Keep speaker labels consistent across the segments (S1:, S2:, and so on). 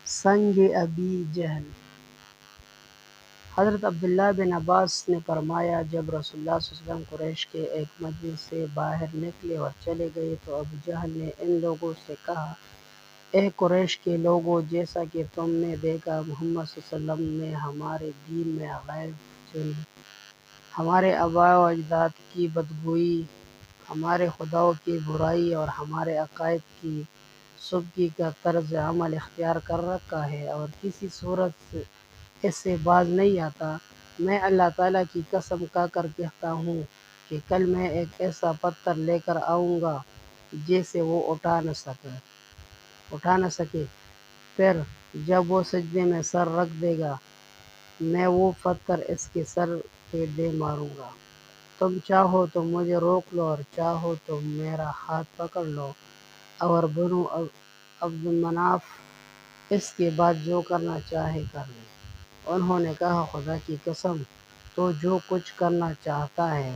S1: سنگ ابی جہل۔ حضرت عبداللہ بن عباس نے فرمایا، جب رسول اللہ صلی اللہ علیہ وسلم قریش کے ایک مجلس سے باہر نکلے اور چلے گئے تو ابو جہل نے ان لوگوں سے کہا، اے قریش کے لوگو، جیسا کہ تم نے دیکھا محمد صلی اللہ علیہ وسلم نے ہمارے دین میں عقائد چنی، ہمارے آباء و اجداد کی بدگوئی، ہمارے خداؤں کی برائی اور ہمارے عقائد کی سبکی کا طرز عمل اختیار کر رکھا ہے اور کسی صورت اس سے باز نہیں آتا۔ میں اللہ تعالیٰ کی قسم کھا کر کہتا ہوں کہ کل میں ایک ایسا پتھر لے کر آؤں گا جسے وہ اٹھا نہ سکے، پھر جب وہ سجدے میں سر رکھ دے گا میں وہ پتھر اس کے سر پہ دے ماروں گا۔ تم چاہو تو مجھے روک لو اور چاہو تو میرا ہاتھ پکڑ لو، اور بنو عبد مناف اس کے بعد جو کرنا چاہے کر لے۔ انہوں نے کہا، خدا کی قسم، تو جو کچھ کرنا چاہتا ہے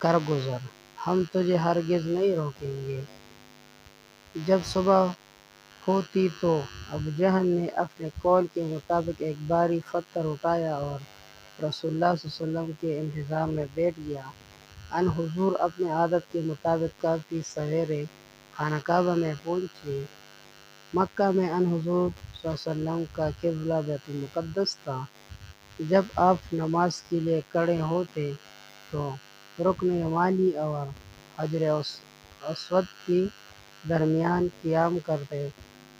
S1: کر گزر، ہم تجھے ہرگز نہیں روکیں گے۔ جب صبح ہوتی تو ابو جہل نے اپنے قول کے مطابق ایک بھاری پتھر اٹھایا اور رسول اللہ صلی اللہ علیہ وسلم کے انتظام میں بیٹھ گیا۔ ان حضور اپنی عادت کے مطابق کافی سویرے خانہ کعبہ میں پہنچے۔ مکہ میں ان حضور صلی اللہ علیہ وسلم کا قبلہ بیت المقدس تھا۔ جب آپ نماز کے لیے کھڑے ہوتے تو رکن یمانی اور حجر اسود کے درمیان قیام کرتے،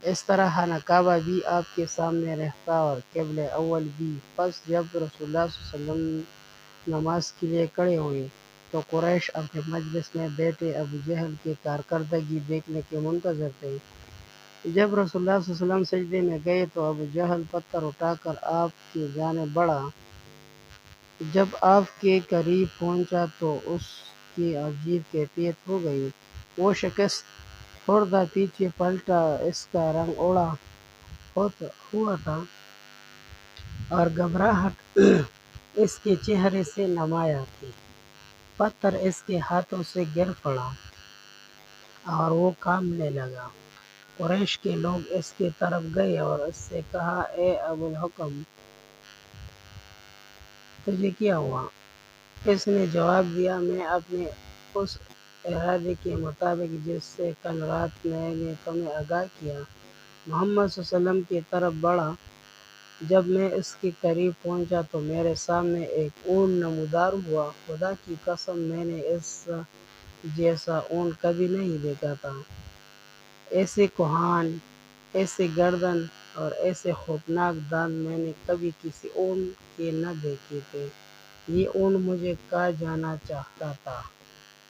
S1: اس طرح خانہ کعبہ بھی آپ کے سامنے رہتا اور قبلہ اول بھی۔ پس جب رسول اللہ صلی اللہ علیہ وسلم نماز کے لیے کھڑے ہوئے تو قریش اپنے مجلس میں بیٹھے ابو جہل کی کارکردگی دیکھنے کے منتظر تھے۔ جب رسول اللہ صلی اللہ علیہ وسلم سجدے میں گئے تو ابو جہل پتھر اٹھا کر آپ کی جانب بڑھا۔ جب آپ کے قریب پہنچا تو اس کی عجیب کیفیت ہو گئی۔ وہ شخص خوردہ پیچھے پلٹا، اس کا رنگ اڑا ہوا تھا اور گھبراہٹ اس کے چہرے سے نمایاں تھی۔ پتھر اس کے ہاتھوں سے گر پڑا اور وہ کانپنے لگا۔ قریش کے لوگ اس کی طرف گئے اور اس سے کہا، اے ابو الحکم، تجھے کیا ہوا؟ اس نے جواب دیا، میں اپنے اس ارادے کے مطابق جس سے کل رات میں نے تمہیں آگاہ کیا، محمد صلی اللہ علیہ وسلم کی طرف بڑھا۔ جب میں اس کے قریب پہنچا تو میرے سامنے ایک اونٹ نمودار ہوا۔ خدا کی قسم، میں نے اس جیسا اونٹ کبھی نہیں دیکھا تھا۔ ایسے کوہان، ایسے گردن اور ایسے خوفناک دانت میں نے کبھی کسی اونٹ کے نہ دیکھے تھے۔ یہ اونٹ مجھے کھا جانا چاہتا تھا۔